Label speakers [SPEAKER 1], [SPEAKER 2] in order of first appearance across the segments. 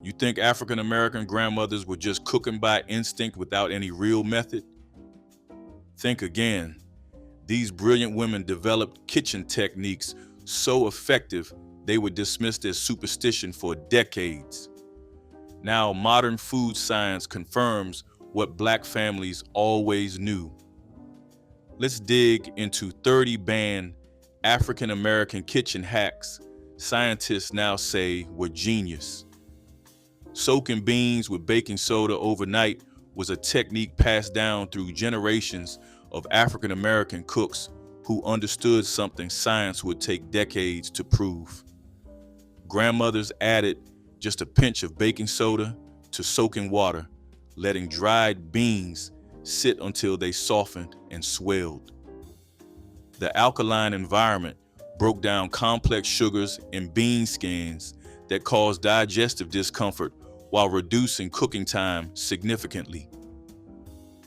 [SPEAKER 1] You think African American grandmothers were just cooking by instinct without any real method? Think again. These brilliant women developed kitchen techniques so effective they were dismissed as superstition for decades. Now, modern food science confirms what Black families always knew. Let's dig into 30 banned African American kitchen hacks scientists now say were genius. Soaking beans with baking soda overnight was a technique passed down through generations of African American cooks who understood something science would take decades to prove. Grandmothers added just a pinch of baking soda to soaking water, letting dried beans sit until they softened and swelled. The alkaline environment broke down complex sugars in bean skins that caused digestive discomfort while reducing cooking time significantly.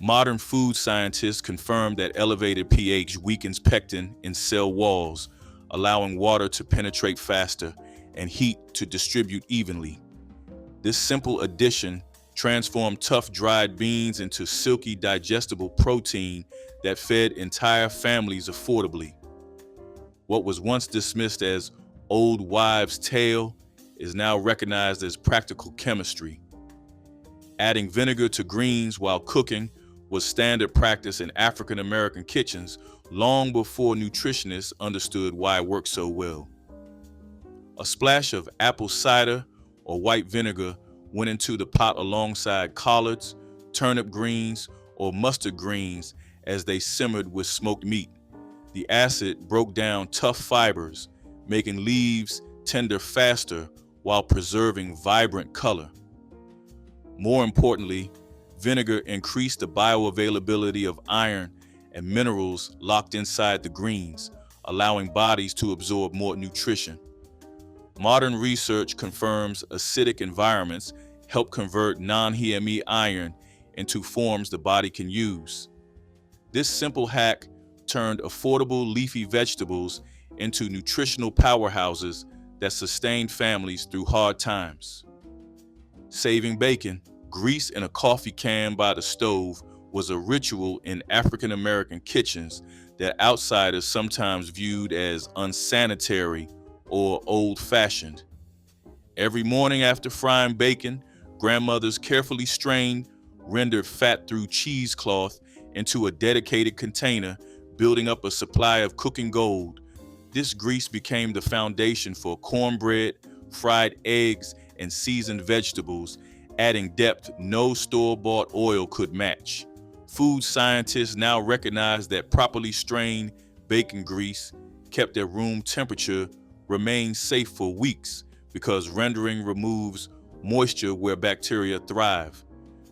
[SPEAKER 1] Modern food scientists confirm that elevated pH weakens pectin in cell walls, allowing water to penetrate faster and heat to distribute evenly. This simple addition transformed tough dried beans into silky digestible protein that fed entire families affordably. What was once dismissed as old wives' tale is now recognized as practical chemistry. Adding vinegar to greens while cooking was standard practice in African American kitchens long before nutritionists understood why it worked so well. A splash of apple cider or white vinegar went into the pot alongside collards, turnip greens, or mustard greens as they simmered with smoked meat. The acid broke down tough fibers, making leaves tender faster while preserving vibrant color. More importantly, vinegar increased the bioavailability of iron and minerals locked inside the greens, allowing bodies to absorb more nutrition. Modern research confirms acidic environments help convert non-HME iron into forms the body can use. This simple hack turned affordable leafy vegetables into nutritional powerhouses that sustained families through hard times. Saving bacon, grease in a coffee can by the stove was a ritual in African American kitchens that outsiders sometimes viewed as unsanitary or old-fashioned. Every morning after frying bacon, grandmothers carefully strained rendered fat through cheesecloth into a dedicated container, building up a supply of cooking gold. This grease became the foundation for cornbread, fried eggs, and seasoned vegetables, adding depth no store-bought oil could match. Food scientists now recognize that properly strained bacon grease, kept at room temperature, remains safe for weeks because rendering removes moisture where bacteria thrive.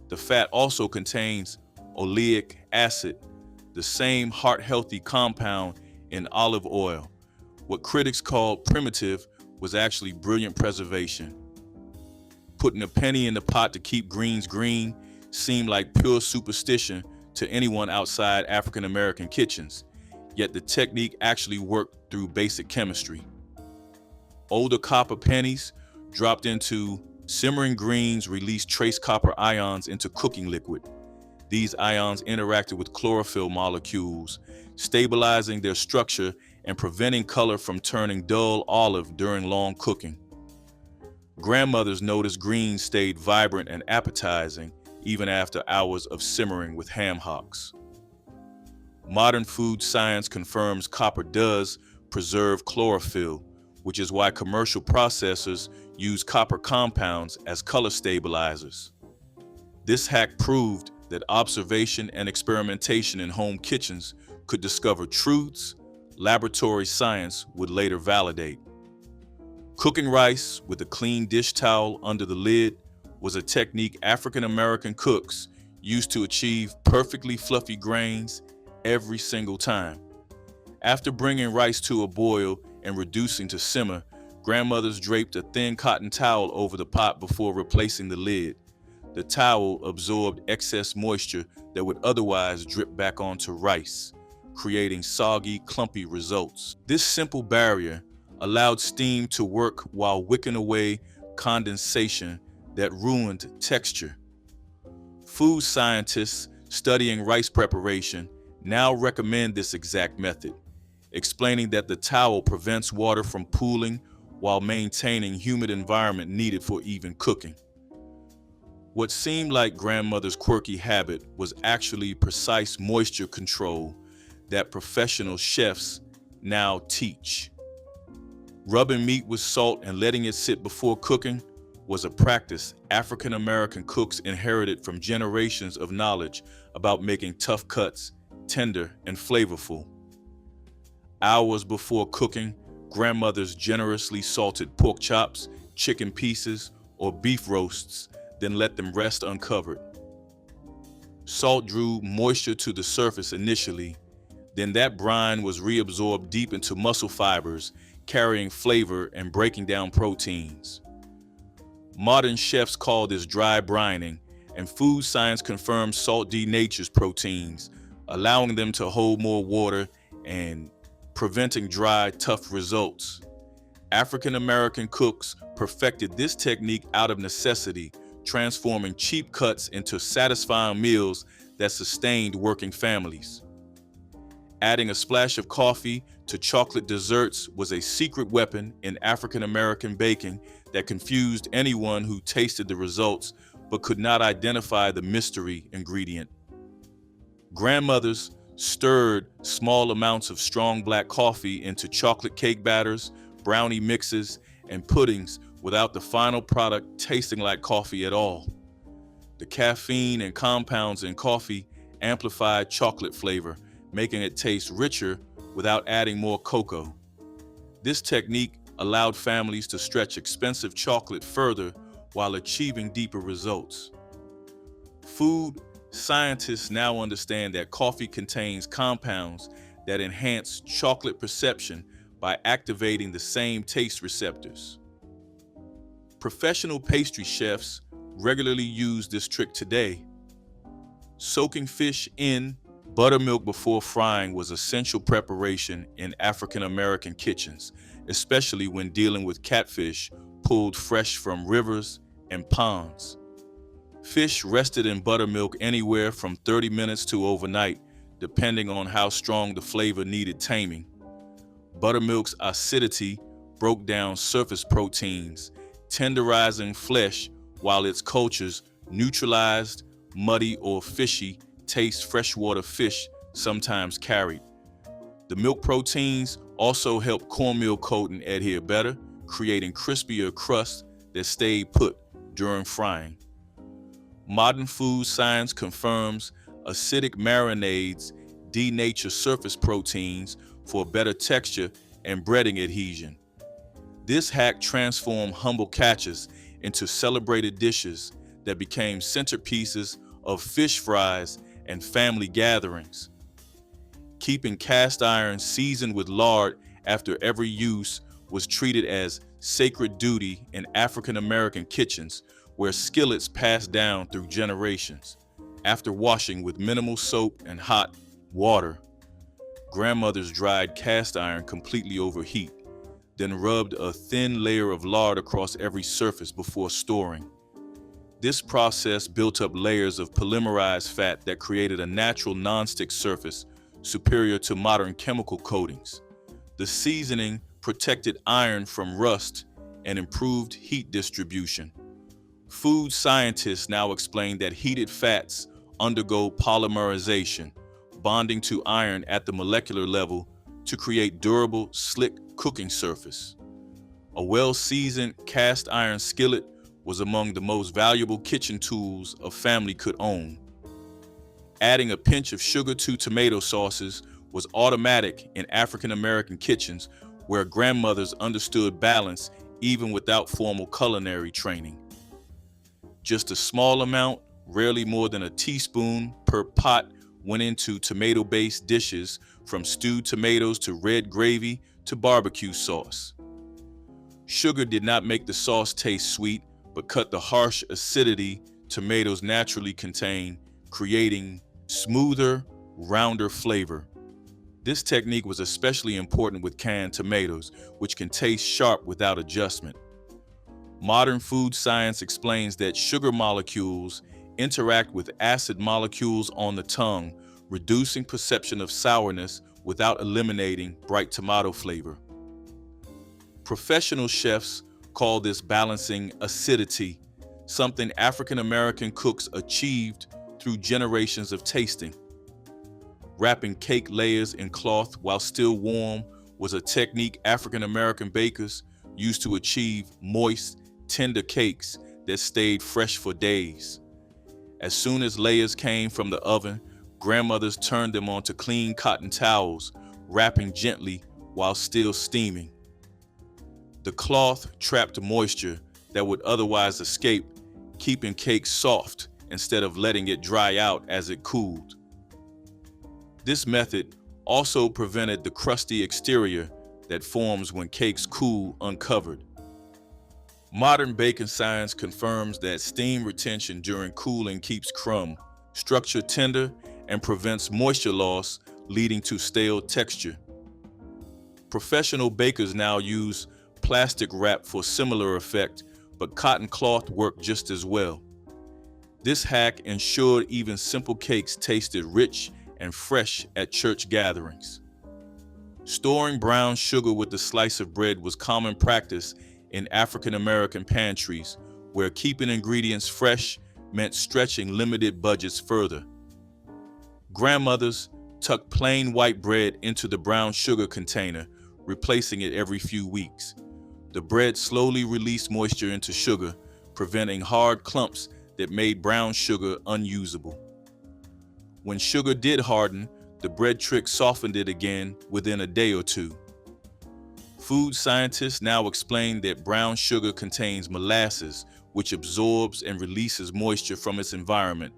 [SPEAKER 1] The fat also contains oleic acid, the same heart-healthy compound in olive oil. What critics called primitive was actually brilliant preservation. Putting a penny in the pot to keep greens green seemed like pure superstition to anyone outside African American kitchens, yet the technique actually worked through basic chemistry. Older copper pennies dropped into simmering greens released trace copper ions into cooking liquid. These ions interacted with chlorophyll molecules, stabilizing their structure and preventing color from turning dull olive during long cooking. Grandmothers noticed greens stayed vibrant and appetizing even after hours of simmering with ham hocks. Modern food science confirms copper does preserve chlorophyll, which is why commercial processors use copper compounds as color stabilizers. This hack proved that observation and experimentation in home kitchens could discover truths laboratory science would later validate. Cooking rice with a clean dish towel under the lid was a technique African American cooks used to achieve perfectly fluffy grains every single time. After bringing rice to a boil and reducing to simmer, grandmothers draped a thin cotton towel over the pot before replacing the lid. The towel absorbed excess moisture that would otherwise drip back onto rice, creating soggy, clumpy results. This simple barrier allowed steam to work while wicking away condensation that ruined texture. Food scientists studying rice preparation now recommend this exact method, explaining that the towel prevents water from pooling while maintaining humid environment needed for even cooking. What seemed like grandmother's quirky habit was actually precise moisture control that professional chefs now teach. Rubbing meat with salt and letting it sit before cooking was a practice African American cooks inherited from generations of knowledge about making tough cuts tender and flavorful. Hours before cooking, grandmothers generously salted pork chops, chicken pieces, or beef roasts, then let them rest uncovered. Salt drew moisture to the surface initially, then that brine was reabsorbed deep into muscle fibers, carrying flavor and breaking down proteins. Modern chefs call this dry brining, and food science confirms salt denatures proteins, allowing them to hold more water and preventing dry, tough results. African American cooks perfected this technique out of necessity, transforming cheap cuts into satisfying meals that sustained working families. Adding a splash of coffee to chocolate desserts was a secret weapon in African American baking that confused anyone who tasted the results but could not identify the mystery ingredient. Grandmothers stirred small amounts of strong black coffee into chocolate cake batters, brownie mixes, and puddings without the final product tasting like coffee at all. The caffeine and compounds in coffee amplified chocolate flavor, making it taste richer without adding more cocoa. This technique allowed families to stretch expensive chocolate further while achieving deeper results. Food scientists now understand that coffee contains compounds that enhance chocolate perception by activating the same taste receptors. Professional pastry chefs regularly use this trick today. Soaking fish in buttermilk before frying was essential preparation in African American kitchens, especially when dealing with catfish pulled fresh from rivers and ponds. Fish rested in buttermilk anywhere from 30 minutes to overnight, depending on how strong the flavor needed taming. Buttermilk's acidity broke down surface proteins, tenderizing flesh, while its cultures neutralized muddy or fishy taste freshwater fish sometimes carried. The milk proteins also help cornmeal coating adhere better, creating crispier crust that stayed put during frying. Modern food science confirms acidic marinades denature surface proteins for better texture and breading adhesion. This hack transformed humble catches into celebrated dishes that became centerpieces of fish fries and family gatherings. Keeping cast iron seasoned with lard after every use was treated as sacred duty in African American kitchens, where skillets passed down through generations. After washing with minimal soap and hot water, grandmothers dried cast iron completely over heat, then rubbed a thin layer of lard across every surface before storing. This process built up layers of polymerized fat that created a natural nonstick surface superior to modern chemical coatings. The seasoning protected iron from rust and improved heat distribution. Food scientists now explain that heated fats undergo polymerization, bonding to iron at the molecular level to create durable, slick cooking surface. A well-seasoned cast iron skillet was among the most valuable kitchen tools a family could own. Adding a pinch of sugar to tomato sauces was automatic in African American kitchens where grandmothers understood balance even without formal culinary training. Just a small amount, rarely more than a teaspoon per pot, went into tomato-based dishes, from stewed tomatoes to red gravy to barbecue sauce. Sugar did not make the sauce taste sweet, but cut the harsh acidity tomatoes naturally contain, creating smoother, rounder flavor. This technique was especially important with canned tomatoes, which can taste sharp without adjustment. Modern food science explains that sugar molecules interact with acid molecules on the tongue, reducing perception of sourness without eliminating bright tomato flavor. Professional chefs call this balancing acidity, something African American cooks achieved through generations of tasting. Wrapping cake layers in cloth while still warm was a technique African American bakers used to achieve moist, tender cakes that stayed fresh for days. As soon as layers came from the oven, grandmothers turned them onto clean cotton towels, wrapping gently while still steaming. The cloth trapped moisture that would otherwise escape, keeping cake soft instead of letting it dry out as it cooled. This method also prevented the crusty exterior that forms when cakes cool uncovered. Modern baking science confirms that steam retention during cooling keeps crumb structure tender and prevents moisture loss, leading to stale texture. Professional bakers now use plastic wrap for similar effect, but cotton cloth worked just as well. This hack ensured even simple cakes tasted rich and fresh at church gatherings. Storing brown sugar with a slice of bread was common practice in African American pantries, where keeping ingredients fresh meant stretching limited budgets further. Grandmothers tucked plain white bread into the brown sugar container, replacing it every few weeks. The bread slowly released moisture into sugar, preventing hard clumps that made brown sugar unusable. When sugar did harden, the bread trick softened it again within a day or two. Food scientists now explain that brown sugar contains molasses, which absorbs and releases moisture from its environment.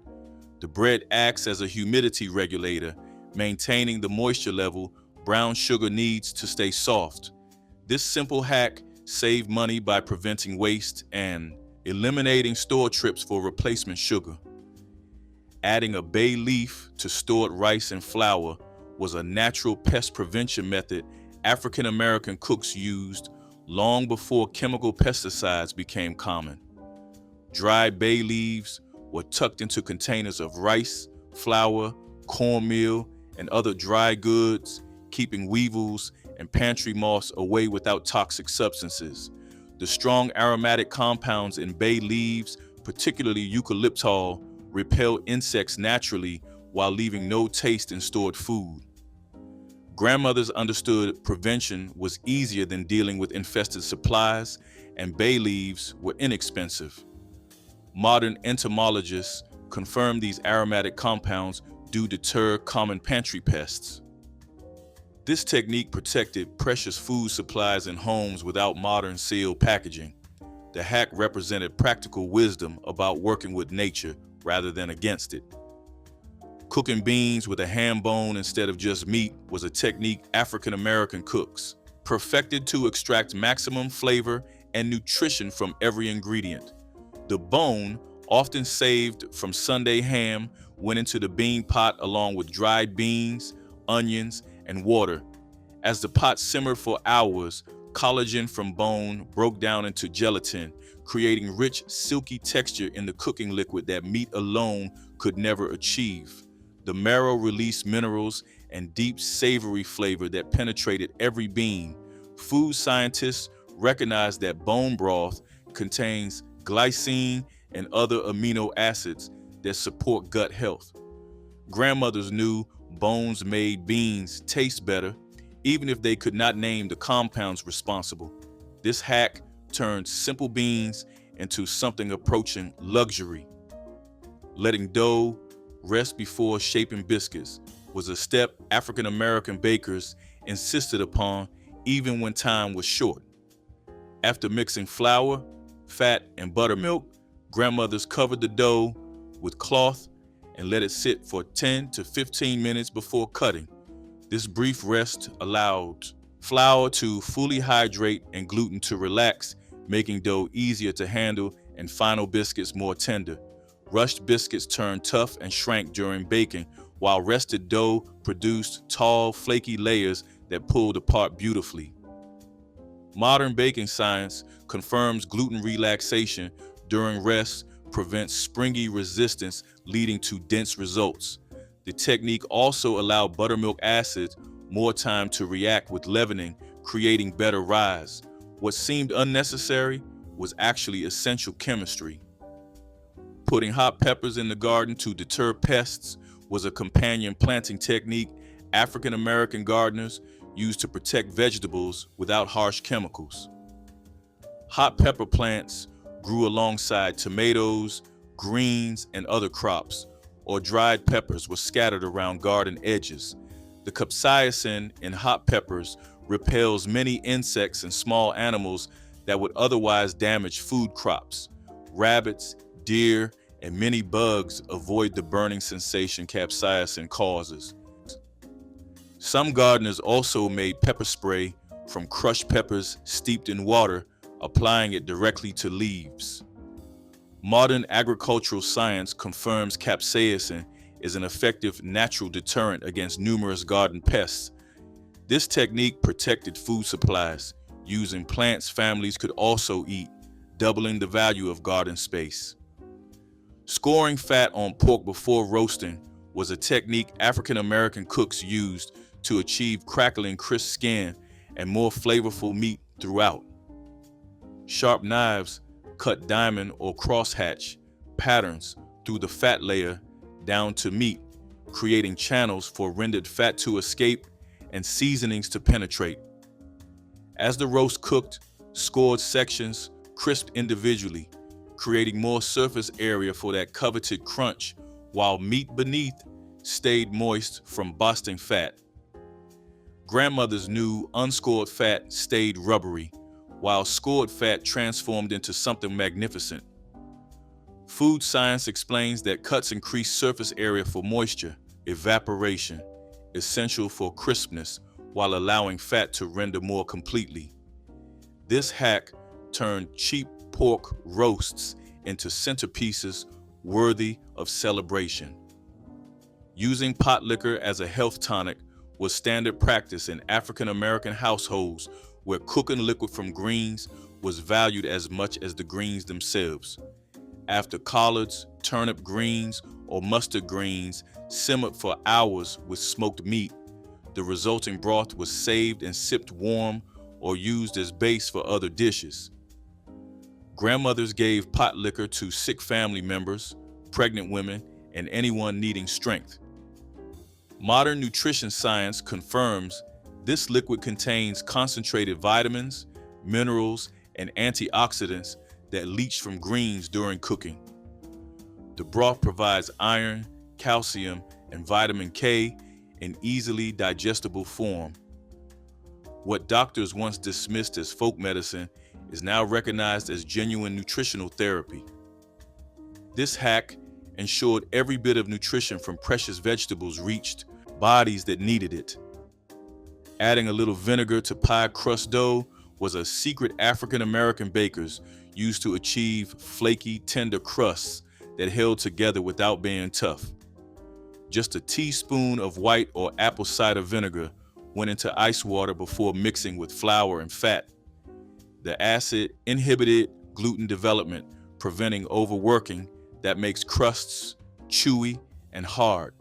[SPEAKER 1] The bread acts as a humidity regulator, maintaining the moisture level brown sugar needs to stay soft. This simple hack saved money by preventing waste and eliminating store trips for replacement sugar. Adding a bay leaf to stored rice and flour was a natural pest prevention method African American cooks used long before chemical pesticides became common. Dried bay leaves were tucked into containers of rice, flour, cornmeal, and other dry goods, keeping weevils and pantry moths away without toxic substances. The strong aromatic compounds in bay leaves, particularly eucalyptol, repel insects naturally while leaving no taste in stored food. Grandmothers understood prevention was easier than dealing with infested supplies, and bay leaves were inexpensive. Modern entomologists confirm these aromatic compounds do deter common pantry pests. This technique protected precious food supplies in homes without modern sealed packaging. The hack represented practical wisdom about working with nature rather than against it. Cooking beans with a ham bone instead of just meat was a technique African American cooks perfected to extract maximum flavor and nutrition from every ingredient. The bone, often saved from Sunday ham, went into the bean pot along with dried beans, onions, and water. As the pot simmered for hours, collagen from bone broke down into gelatin, creating rich, silky texture in the cooking liquid that meat alone could never achieve. The marrow released minerals and deep, savory flavor that penetrated every bean. Food scientists recognize that bone broth contains glycine and other amino acids that support gut health. Grandmothers knew bones made beans taste better, even if they could not name the compounds responsible. This hack turned simple beans into something approaching luxury. Letting dough rest before shaping biscuits was a step African American bakers insisted upon even when time was short. After mixing flour, fat, and buttermilk, grandmothers covered the dough with cloth and let it sit for 10 to 15 minutes before cutting. This brief rest allowed flour to fully hydrate and gluten to relax, making dough easier to handle and final biscuits more tender. Rushed biscuits turned tough and shrank during baking, while rested dough produced tall, flaky layers that pulled apart beautifully. Modern baking science confirms gluten relaxation during rest prevents springy resistance, leading to dense results. The technique also allowed buttermilk acid more time to react with leavening, creating better rise. What seemed unnecessary was actually essential chemistry. Putting hot peppers in the garden to deter pests was a companion planting technique African American gardeners used to protect vegetables without harsh chemicals. Hot pepper plants grew alongside tomatoes, greens, and other crops, or dried peppers were scattered around garden edges. The capsaicin in hot peppers repels many insects and small animals that would otherwise damage food crops. Rabbits, deer, and many bugs avoid the burning sensation capsaicin causes. Some gardeners also made pepper spray from crushed peppers steeped in water, applying it directly to leaves. Modern agricultural science confirms capsaicin is an effective natural deterrent against numerous garden pests. This technique protected food supplies, using plants families could also eat, doubling the value of garden space. Scoring fat on pork before roasting was a technique African American cooks used to achieve crackling crisp skin and more flavorful meat throughout. Sharp knives cut diamond or crosshatch patterns through the fat layer down to meat, creating channels for rendered fat to escape and seasonings to penetrate. As the roast cooked, scored sections crisped individually, creating more surface area for that coveted crunch, while meat beneath stayed moist from busting fat. Grandmothers knew unscored fat stayed rubbery, while scored fat transformed into something magnificent. Food science explains that cuts increase surface area for moisture, evaporation, essential for crispness, while allowing fat to render more completely. This hack turned cheap pork roasts into centerpieces worthy of celebration. Using Potlikker as a health tonic was standard practice in African American households where cooking liquid from greens was valued as much as the greens themselves. After collards, turnip greens, or mustard greens simmered for hours with smoked meat, the resulting broth was saved and sipped warm or used as base for other dishes. Grandmothers gave Potlikker to sick family members, pregnant women, and anyone needing strength. Modern nutrition science confirms this liquid contains concentrated vitamins, minerals, and antioxidants that leach from greens during cooking. The broth provides iron, calcium, and vitamin K in easily digestible form. What doctors once dismissed as folk medicine is now recognized as genuine nutritional therapy. This hack ensured every bit of nutrition from precious vegetables reached bodies that needed it. Adding a little vinegar to pie crust dough was a secret African American bakers used to achieve flaky, tender crusts that held together without being tough. Just a teaspoon of white or apple cider vinegar went into ice water before mixing with flour and fat. The acid inhibited gluten development, preventing overworking that makes crusts chewy and hard.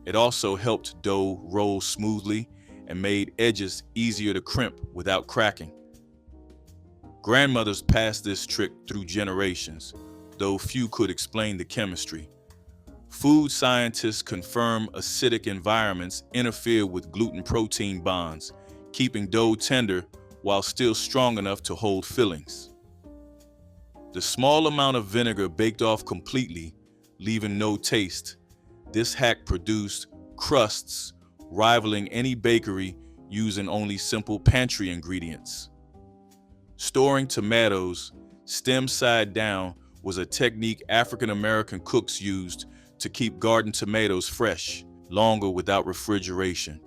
[SPEAKER 1] It also helped dough roll smoothly and made edges easier to crimp without cracking. Grandmothers passed this trick through generations, though few could explain the chemistry. Food scientists confirm acidic environments interfere with gluten-protein bonds, keeping dough tender while still strong enough to hold fillings. The small amount of vinegar baked off completely, leaving no taste. This hack produced crusts rivaling any bakery using only simple pantry ingredients. Storing tomatoes stem side down was a technique African American cooks used to keep garden tomatoes fresh longer without refrigeration.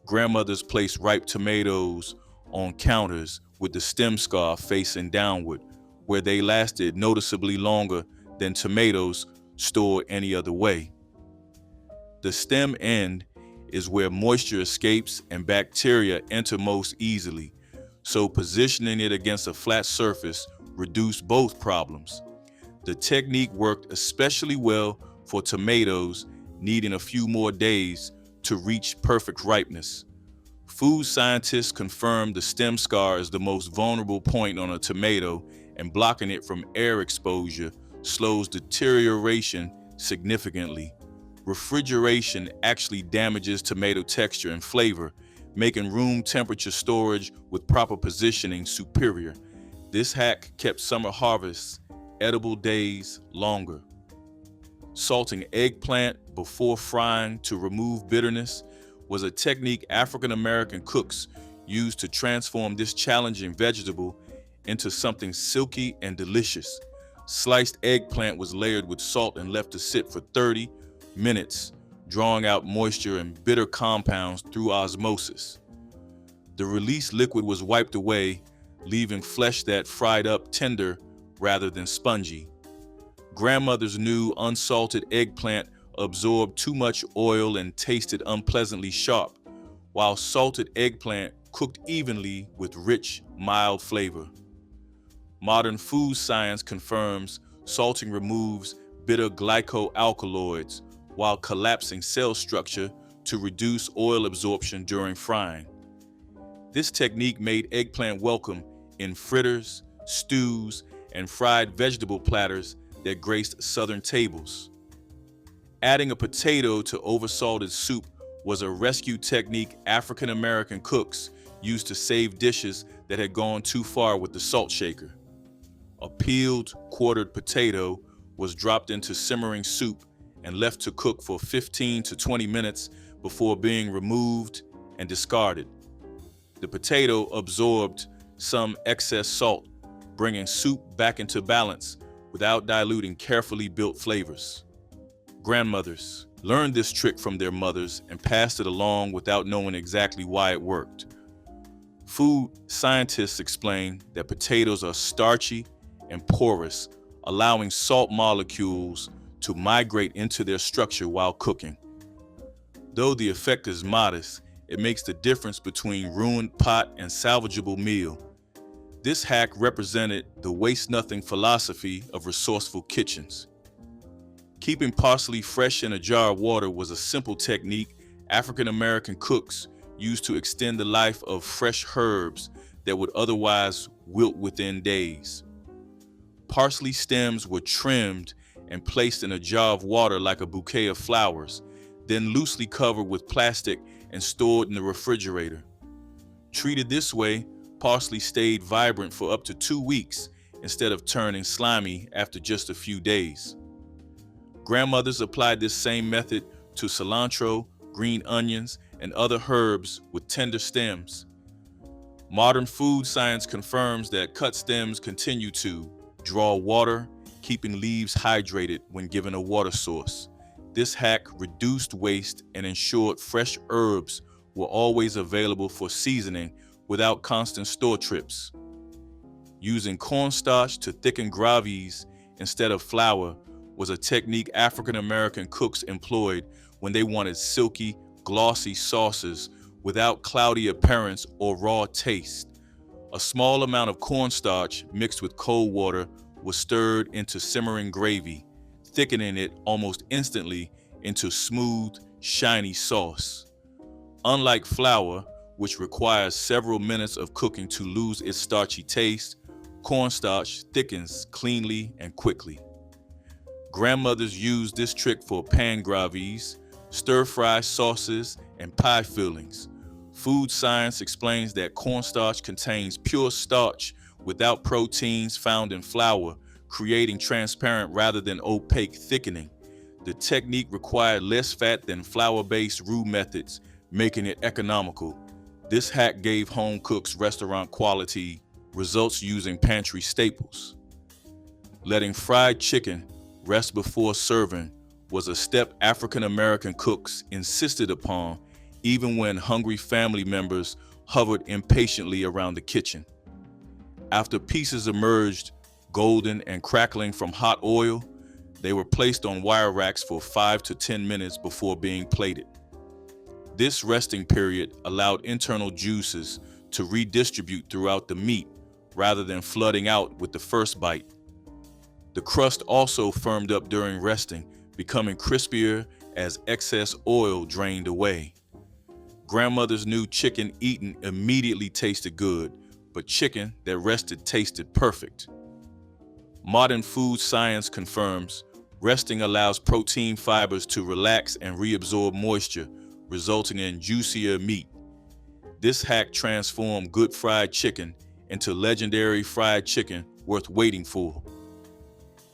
[SPEAKER 1] Grandmothers placed ripe tomatoes on counters with the stem scar facing downward, where they lasted noticeably longer than tomatoes stored any other way. The stem end is where moisture escapes and bacteria enter most easily, so positioning it against a flat surface reduced both problems. The technique worked especially well for tomatoes needing a few more days to reach perfect ripeness. Food scientists confirmed the stem scar is the most vulnerable point on a tomato, and blocking it from air exposure slows deterioration significantly. Refrigeration actually damages tomato texture and flavor, making room temperature storage with proper positioning superior. This hack kept summer harvests edible days longer. Salting eggplant before frying to remove bitterness was a technique African American cooks used to transform this challenging vegetable into something silky and delicious. Sliced eggplant was layered with salt and left to sit for 30 minutes, drawing out moisture and bitter compounds through osmosis. The released liquid was wiped away, leaving flesh that fried up tender rather than spongy. Grandmothers knew unsalted eggplant absorbed too much oil and tasted unpleasantly sharp, while salted eggplant cooked evenly with rich, mild flavor. Modern food science confirms salting removes bitter glycoalkaloids while collapsing cell structure to reduce oil absorption during frying. This technique made eggplant welcome in fritters, stews, and fried vegetable platters that graced Southern tables. Adding a potato to oversalted soup was a rescue technique African American cooks used to save dishes that had gone too far with the salt shaker. A peeled, quartered potato was dropped into simmering soup and left to cook for 15 to 20 minutes before being removed and discarded. The potato absorbed some excess salt, bringing soup back into balance without diluting carefully built flavors. Grandmothers learned this trick from their mothers and passed it along without knowing exactly why it worked. Food scientists explain that potatoes are starchy and porous, allowing salt molecules to migrate into their structure while cooking. Though the effect is modest, it makes the difference between ruined pot and salvageable meal. This hack represented the waste-nothing philosophy of resourceful kitchens. Keeping parsley fresh in a jar of water was a simple technique African American cooks used to extend the life of fresh herbs that would otherwise wilt within days. Parsley stems were trimmed and placed in a jar of water like a bouquet of flowers, then loosely covered with plastic and stored in the refrigerator. Treated this way, parsley stayed vibrant for up to 2 weeks instead of turning slimy after just a few days. Grandmothers applied this same method to cilantro, green onions, and other herbs with tender stems. Modern food science confirms that cut stems continue to draw water, keeping leaves hydrated when given a water source. This hack reduced waste and ensured fresh herbs were always available for seasoning without constant store trips. Using cornstarch to thicken gravies instead of flour was a technique African American cooks employed when they wanted silky, glossy sauces without cloudy appearance or raw taste. A small amount of cornstarch mixed with cold water was stirred into simmering gravy, thickening it almost instantly into smooth, shiny sauce. Unlike flour, which requires several minutes of cooking to lose its starchy taste, cornstarch thickens cleanly and quickly. Grandmothers used this trick for pan gravies, stir-fry sauces, and pie fillings. Food science explains that cornstarch contains pure starch without proteins found in flour, creating transparent rather than opaque thickening. The technique required less fat than flour-based roux methods, making it economical. This hack gave home cooks restaurant-quality results using pantry staples. Letting fried chicken rest before serving was a step African American cooks insisted upon, even when hungry family members hovered impatiently around the kitchen. After pieces emerged golden and crackling from hot oil, they were placed on wire racks for 5 to 10 minutes before being plated. This resting period allowed internal juices to redistribute throughout the meat rather than flooding out with the first bite. The crust also firmed up during resting, becoming crispier as excess oil drained away. Grandmothers knew chicken eaten immediately tasted good, but chicken that rested tasted perfect. Modern food science confirms resting allows protein fibers to relax and reabsorb moisture, resulting in juicier meat. This hack transformed good fried chicken into legendary fried chicken worth waiting for.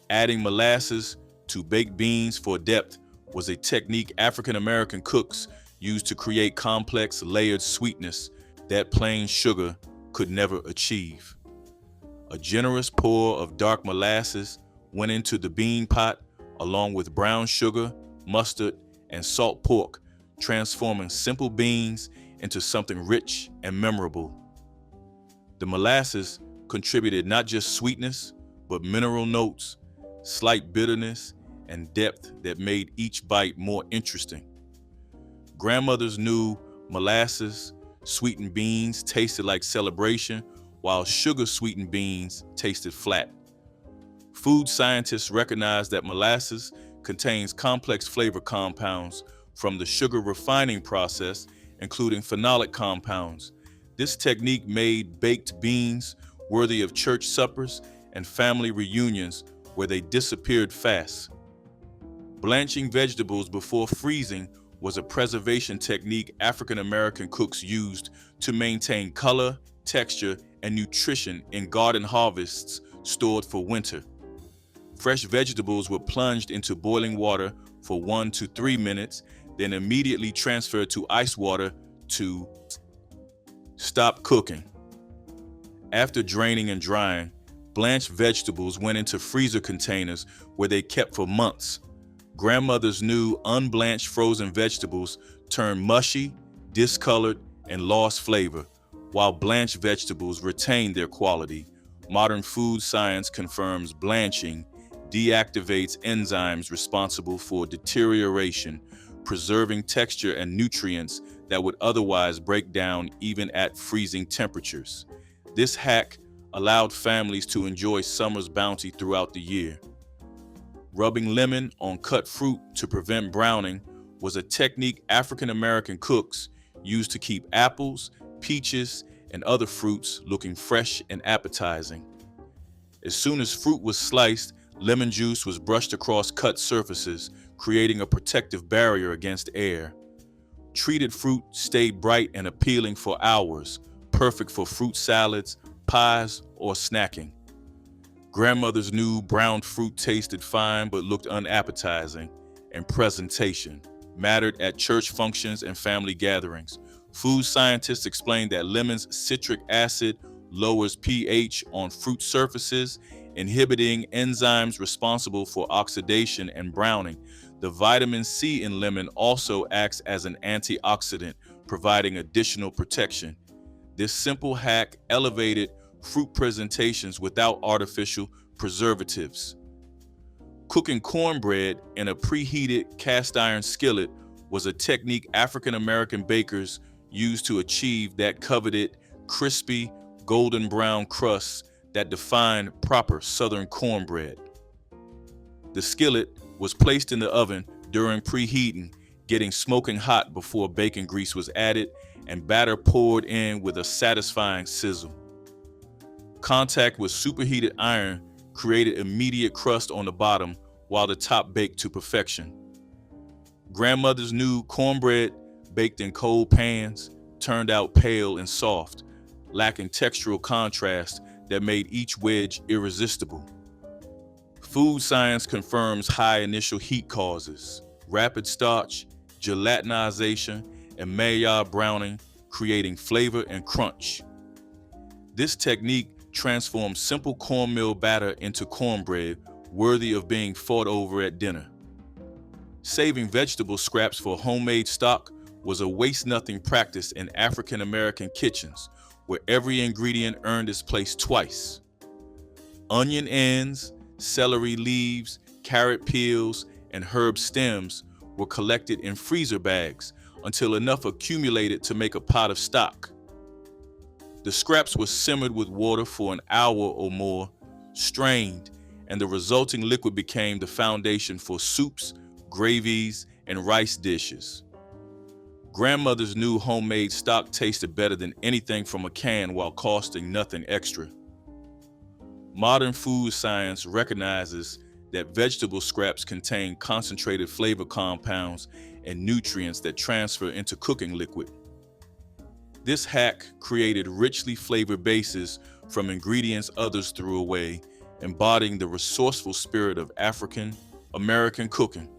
[SPEAKER 1] Adding molasses to baked beans for depth was a technique African American cooks used to create complex layered sweetness that plain sugar could never achieve. A generous pour of dark molasses went into the bean pot along with brown sugar, mustard, and salt pork, transforming simple beans into something rich and memorable. The molasses contributed not just sweetness, but mineral notes, slight bitterness, and depth that made each bite more interesting. Grandmothers knew molasses sweetened beans tasted like celebration, while sugar-sweetened beans tasted flat. Food scientists recognize that molasses contains complex flavor compounds from the sugar refining process, including phenolic compounds. This technique made baked beans worthy of church suppers and family reunions where they disappeared fast. Blanching vegetables before freezing was a preservation technique African American cooks used to maintain color, texture, and nutrition in garden harvests stored for winter. Fresh vegetables were plunged into boiling water for 1 to 3 minutes, then immediately transferred to ice water to stop cooking. After draining and drying, blanched vegetables went into freezer containers where they kept for months. Grandmothers knew unblanched frozen vegetables turned mushy, discolored, and lost flavor, while blanched vegetables retained their quality. Modern food science confirms blanching deactivates enzymes responsible for deterioration, preserving texture and nutrients that would otherwise break down even at freezing temperatures. This hack allowed families to enjoy summer's bounty throughout the year. Rubbing lemon on cut fruit to prevent browning was a technique African American cooks used to keep apples, peaches, and other fruits looking fresh and appetizing. As soon as fruit was sliced, lemon juice was brushed across cut surfaces, creating a protective barrier against air. Treated fruit stayed bright and appealing for hours, perfect for fruit salads, pies, or snacking. Grandmothers knew browned fruit tasted fine but looked unappetizing, and presentation mattered at church functions and family gatherings. Food scientists explained that lemon's citric acid lowers pH on fruit surfaces, inhibiting enzymes responsible for oxidation and browning. The vitamin C in lemon also acts as an antioxidant, providing additional protection. This simple hack elevated fruit presentations without artificial preservatives. Cooking cornbread in a preheated cast iron skillet was a technique African American bakers used to achieve that coveted crispy, golden brown crust that defined proper Southern cornbread. The skillet was placed in the oven during preheating, getting smoking hot before bacon grease was added and batter poured in with a satisfying sizzle. Contact with superheated iron created immediate crust on the bottom while the top baked to perfection. Grandmothers knew cornbread baked in cold pans turned out pale and soft, lacking textural contrast that made each wedge irresistible. Food science confirms high initial heat causes rapid starch, gelatinization, and Maillard browning, creating flavor and crunch. This technique transformed simple cornmeal batter into cornbread worthy of being fought over at dinner. Saving vegetable scraps for homemade stock was a waste-nothing practice in African American kitchens, where every ingredient earned its place twice. Onion ends, celery leaves, carrot peels, and herb stems were collected in freezer bags until enough accumulated to make a pot of stock. The scraps were simmered with water for an hour or more, strained, and the resulting liquid became the foundation for soups, gravies, and rice dishes. Grandmothers knew homemade stock tasted better than anything from a can while costing nothing extra. Modern food science recognizes that vegetable scraps contain concentrated flavor compounds and nutrients that transfer into cooking liquid. This hack created richly flavored bases from ingredients others threw away, embodying the resourceful spirit of African American cooking.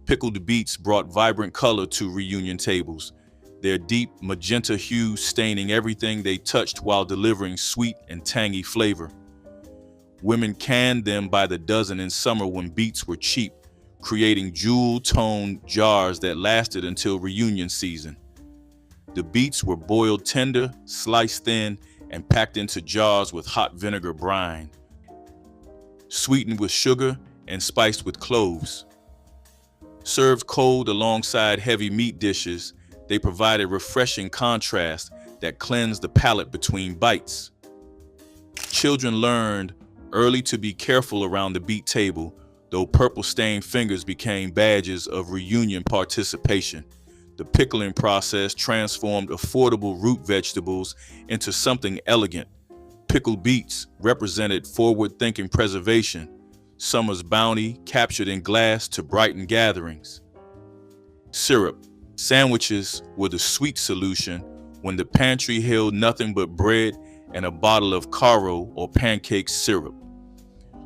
[SPEAKER 1] Pickled beets brought vibrant color to reunion tables, their deep magenta hue staining everything they touched while delivering sweet and tangy flavor. Women canned them by the dozen in summer when beets were cheap, creating jewel-toned jars that lasted until reunion season. The beets were boiled tender, sliced thin, and packed into jars with hot vinegar brine, sweetened with sugar and spiced with cloves. Served cold alongside heavy meat dishes, they provided refreshing contrast that cleansed the palate between bites. Children learned early to be careful around the beet table, though purple-stained fingers became badges of reunion participation. The pickling process transformed affordable root vegetables into something elegant. Pickled beets represented forward-thinking preservation, summer's bounty captured in glass to brighten gatherings. Syrup. Sandwiches were the sweet solution when the pantry held nothing but bread and a bottle of caro or pancake syrup.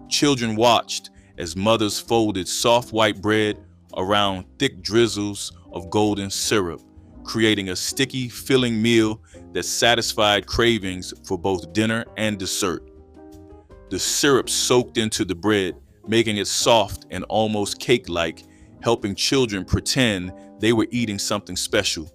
[SPEAKER 1] Children watched as mothers folded soft white bread around thick drizzles of golden syrup, creating a sticky, filling meal that satisfied cravings for both dinner and dessert. The syrup soaked into the bread, making it soft and almost cake-like, helping children pretend they were eating something special.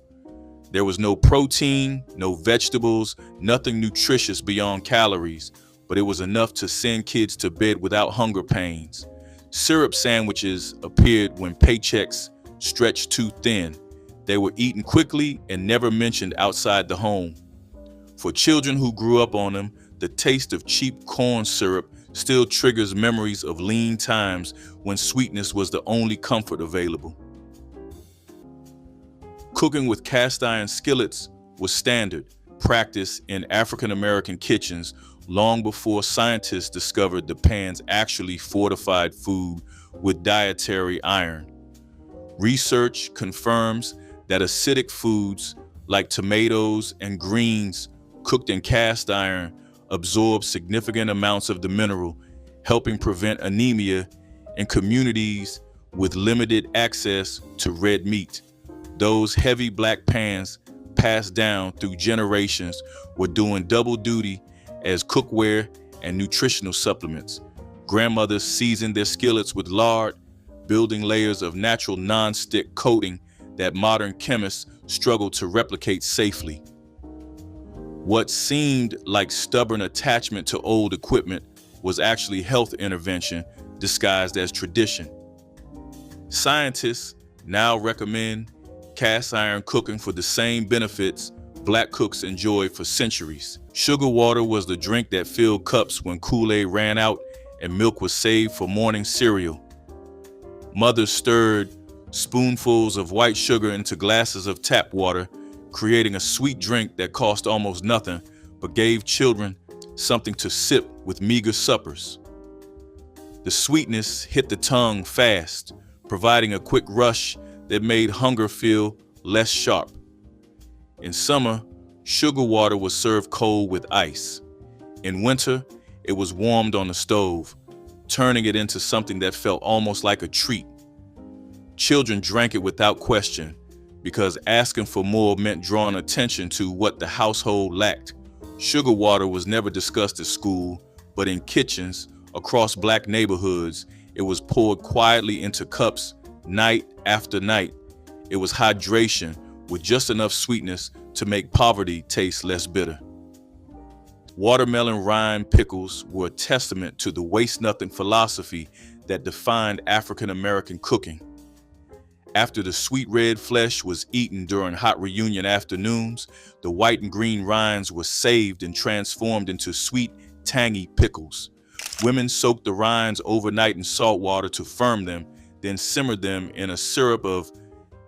[SPEAKER 1] There was no protein, no vegetables, nothing nutritious beyond calories, but it was enough to send kids to bed without hunger pains. Syrup sandwiches appeared when paychecks stretched too thin. They were eaten quickly and never mentioned outside the home. For children who grew up on them, the taste of cheap corn syrup still triggers memories of lean times when sweetness was the only comfort available. Cooking with cast iron skillets was standard practice in African American kitchens long before scientists discovered the pans actually fortified food with dietary iron. Research confirms that acidic foods like tomatoes and greens cooked in cast iron absorb significant amounts of the mineral, helping prevent anemia in communities with limited access to red meat. Those heavy black pans passed down through generations were doing double duty as cookware and nutritional supplements. Grandmothers seasoned their skillets with lard, building layers of natural non-stick coating that modern chemists struggle to replicate safely. What seemed like stubborn attachment to old equipment was actually health intervention disguised as tradition. Scientists now recommend cast iron cooking for the same benefits Black cooks enjoyed for centuries. Sugar water was the drink that filled cups when Kool-Aid ran out and milk was saved for morning cereal. Mothers stirred spoonfuls of white sugar into glasses of tap water, creating a sweet drink that cost almost nothing, but gave children something to sip with meager suppers. The sweetness hit the tongue fast, providing a quick rush that made hunger feel less sharp. In summer, sugar water was served cold with ice. In winter, it was warmed on the stove, turning it into something that felt almost like a treat. Children drank it without question, because asking for more meant drawing attention to what the household lacked. Sugar water was never discussed at school, but in kitchens across Black neighborhoods, it was poured quietly into cups night after night. It was hydration with just enough sweetness to make poverty taste less bitter. Watermelon rind pickles were a testament to the waste-nothing philosophy that defined African American cooking. After the sweet red flesh was eaten during hot reunion afternoons, the white and green rinds were saved and transformed into sweet, tangy pickles. Women soaked the rinds overnight in salt water to firm them, then simmered them in a syrup of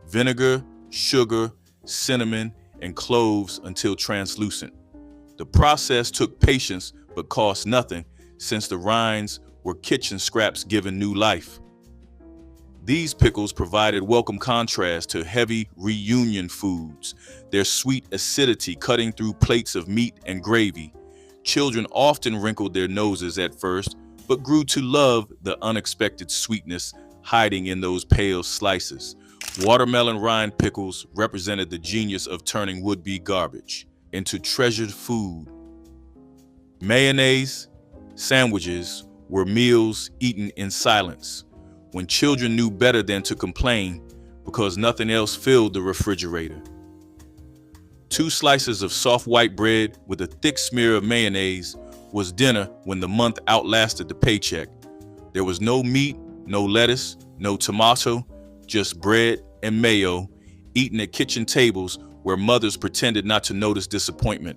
[SPEAKER 1] vinegar, sugar, cinnamon, and cloves until translucent. The process took patience but cost nothing, since the rinds were kitchen scraps given new life. These pickles provided welcome contrast to heavy reunion foods, their sweet acidity cutting through plates of meat and gravy. Children often wrinkled their noses at first, but grew to love the unexpected sweetness hiding in those pale slices. Watermelon rind pickles represented the genius of turning would-be garbage into treasured food. Mayonnaise sandwiches were meals eaten in silence, when children knew better than to complain because nothing else filled the refrigerator. 2 slices of soft white bread with a thick smear of mayonnaise was dinner when the month outlasted the paycheck. There was no meat, no lettuce, no tomato, just bread and mayo, eaten at kitchen tables where mothers pretended not to notice disappointment.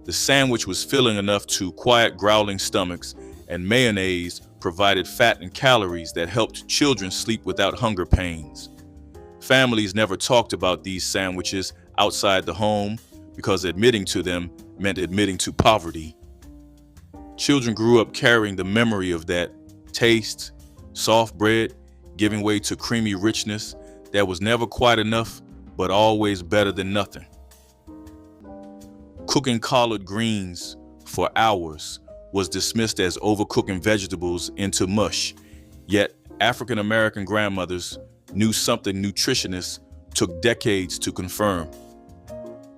[SPEAKER 1] The sandwich was filling enough to quiet growling stomachs, and mayonnaise provided fat and calories that helped children sleep without hunger pains. Families never talked about these sandwiches outside the home because admitting to them meant admitting to poverty. Children grew up carrying the memory of that taste, soft bread giving way to creamy richness that was never quite enough, but always better than nothing. Cooking collard greens for hours was dismissed as overcooking vegetables into mush, yet African American grandmothers knew something nutritionists took decades to confirm.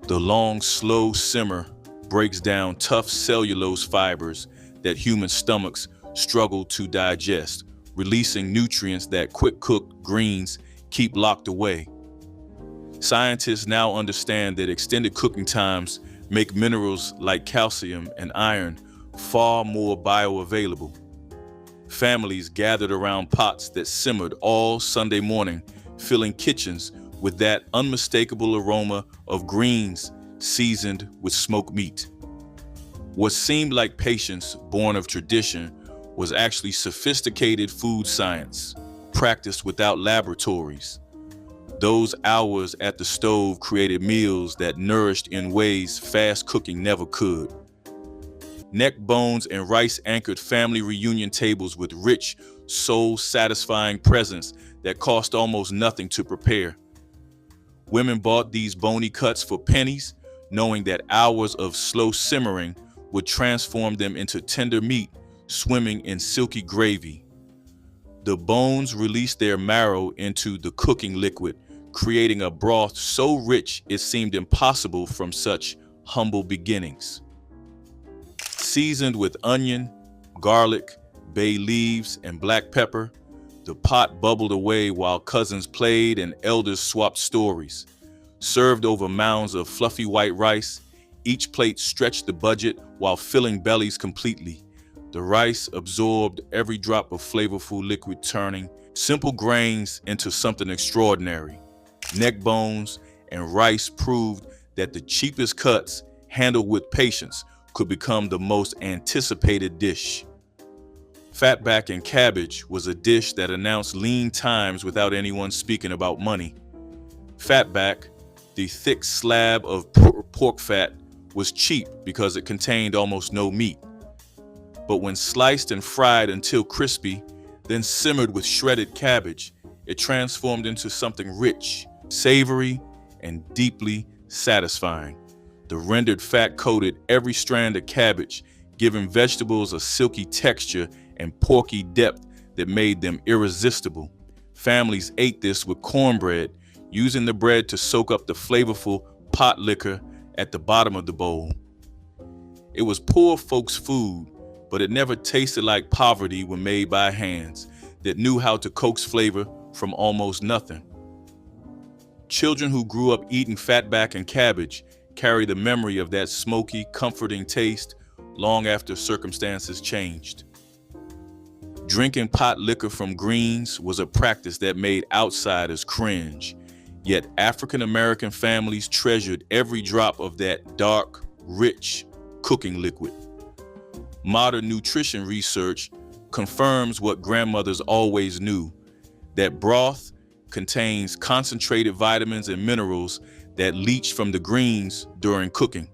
[SPEAKER 1] The long, slow simmer breaks down tough cellulose fibers that human stomachs struggle to digest, releasing nutrients that quick-cooked greens keep locked away. Scientists now understand that extended cooking times make minerals like calcium and iron far more bioavailable. Families gathered around pots that simmered all Sunday morning, filling kitchens with that unmistakable aroma of greens seasoned with smoked meat. What seemed like patience born of tradition was actually sophisticated food science, practiced without laboratories. Those hours at the stove created meals that nourished in ways fast cooking never could. Neckbones and rice anchored family reunion tables with rich, soul-satisfying presents that cost almost nothing to prepare. Women bought these bony cuts for pennies, knowing that hours of slow simmering would transform them into tender meat swimming in silky gravy. The bones released their marrow into the cooking liquid, creating a broth so rich it seemed impossible from such humble beginnings. Seasoned with onion, garlic, bay leaves, and black pepper, the pot bubbled away while cousins played and elders swapped stories. Served over mounds of fluffy white rice, each plate stretched the budget while filling bellies completely. The rice absorbed every drop of flavorful liquid, turning simple grains into something extraordinary. Neckbones and rice proved that the cheapest cuts, handled with patience, could become the most anticipated dish. Fatback and cabbage was a dish that announced lean times without anyone speaking about money. Fatback, the thick slab of pork fat, was cheap because it contained almost no meat. But when sliced and fried until crispy, then simmered with shredded cabbage, it transformed into something rich, savory, and deeply satisfying. The rendered fat coated every strand of cabbage, giving vegetables a silky texture and porky depth that made them irresistible. Families ate this with cornbread, using the bread to soak up the flavorful potlikker at the bottom of the bowl. It was poor folks' food, but it never tasted like poverty when made by hands that knew how to coax flavor from almost nothing. Children who grew up eating fatback and cabbage carry the memory of that smoky, comforting taste long after circumstances changed. Drinking pot liquor from greens was a practice that made outsiders cringe, yet African American families treasured every drop of that dark, rich cooking liquid. Modern nutrition research confirms what grandmothers always knew, that broth contains concentrated vitamins and minerals that leach from the greens during cooking.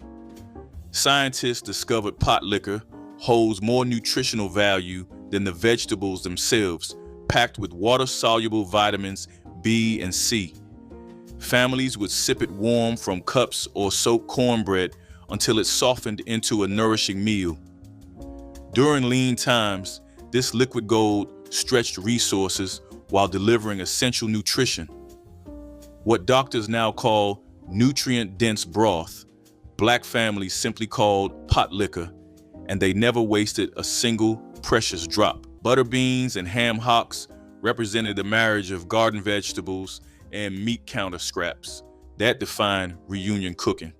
[SPEAKER 1] Scientists discovered pot liquor holds more nutritional value than the vegetables themselves, packed with water-soluble vitamins B and C. Families would sip it warm from cups or soak cornbread until it softened into a nourishing meal. During lean times, this liquid gold stretched resources while delivering essential nutrition. What doctors now call nutrient-dense broth, Black families simply called pot liquor, and they never wasted a single precious drop. Butter beans and ham hocks represented the marriage of garden vegetables and meat counter scraps. That defined reunion cooking.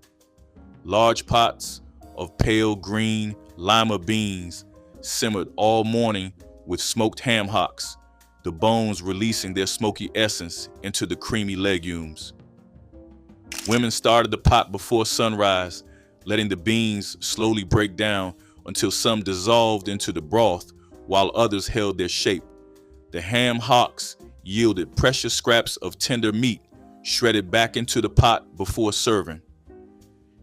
[SPEAKER 1] Large pots of pale green lima beans simmered all morning with smoked ham hocks, the bones releasing their smoky essence into the creamy legumes. Women started the pot before sunrise, letting the beans slowly break down until some dissolved into the broth while others held their shape. The ham hocks yielded precious scraps of tender meat shredded back into the pot before serving.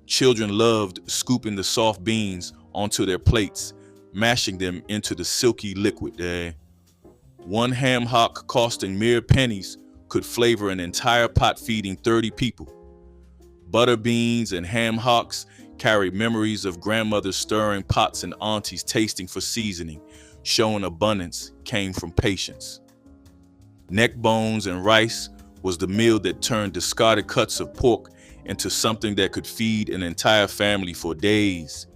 [SPEAKER 1] Children loved scooping the soft beans onto their plates, mashing them into the silky liquid. One ham hock costing mere pennies could flavor an entire pot feeding 30 people. Butter beans and ham hocks carry memories of grandmothers stirring pots and aunties tasting for seasoning, showing abundance came from patience. Neckbones and rice was the meal that turned discarded cuts of pork into something that could feed an entire family for days.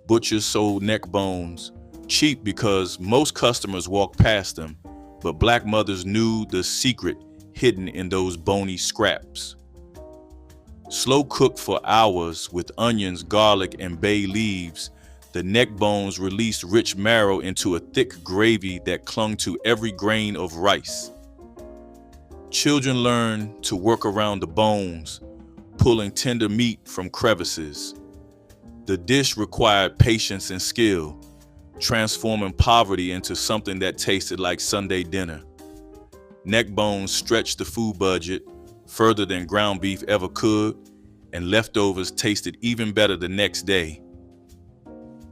[SPEAKER 1] Butchers sold neck bones, cheap because most customers walked past them, but Black mothers knew the secret hidden in those bony scraps. Slow cooked for hours with onions, garlic, and bay leaves, the neck bones released rich marrow into a thick gravy that clung to every grain of rice. Children learned to work around the bones, pulling tender meat from crevices. The dish required patience and skill, transforming poverty into something that tasted like Sunday dinner. Neck bones stretched the food budget further than ground beef ever could, and leftovers tasted even better the next day.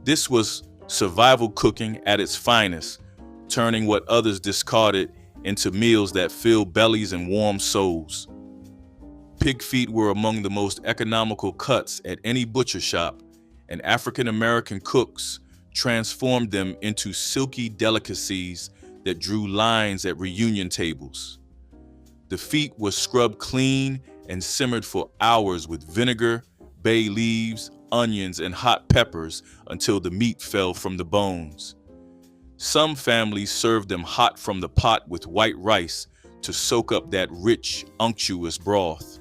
[SPEAKER 1] This was survival cooking at its finest, turning what others discarded into meals that filled bellies and warmed souls. Pig feet were among the most economical cuts at any butcher shop, and African American cooks transformed them into silky delicacies that drew lines at reunion tables. The feet were scrubbed clean and simmered for hours with vinegar, bay leaves, onions, and hot peppers until the meat fell from the bones. Some families served them hot from the pot with white rice to soak up that rich, unctuous broth.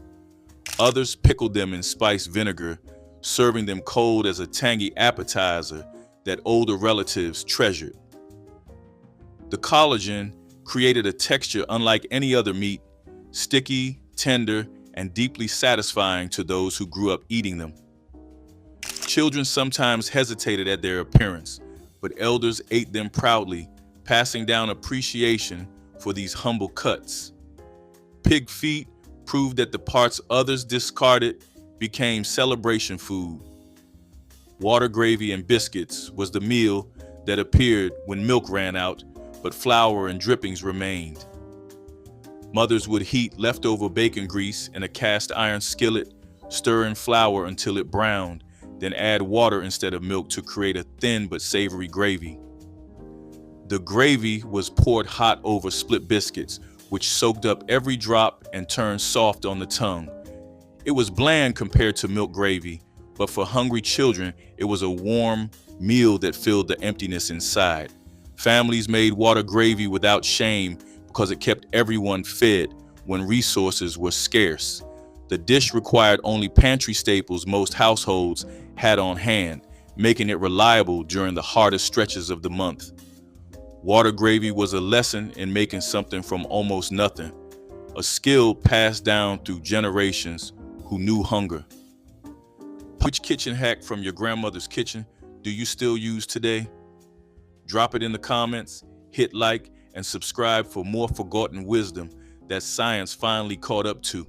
[SPEAKER 1] Others pickled them in spiced vinegar, serving them cold as a tangy appetizer that older relatives treasured. The collagen created a texture unlike any other meat, sticky, tender, and deeply satisfying to those who grew up eating them. Children sometimes hesitated at their appearance, but elders ate them proudly, passing down appreciation for these humble cuts. Pig feet proved that the parts others discarded became celebration food. Water gravy and biscuits was the meal that appeared when milk ran out, but flour and drippings remained. Mothers would heat leftover bacon grease in a cast iron skillet, stir in flour until it browned, then add water instead of milk to create a thin but savory gravy. The gravy was poured hot over split biscuits, which soaked up every drop and turned soft on the tongue. It was bland compared to milk gravy, but for hungry children, it was a warm meal that filled the emptiness inside. Families made water gravy without shame because it kept everyone fed when resources were scarce. The dish required only pantry staples most households had on hand, making it reliable during the hardest stretches of the month. Water gravy was a lesson in making something from almost nothing, a skill passed down through generations who knew hunger. Which kitchen hack from your grandmother's kitchen do you still use today? Drop it in the comments, hit like, and subscribe for more forgotten wisdom that science finally caught up to.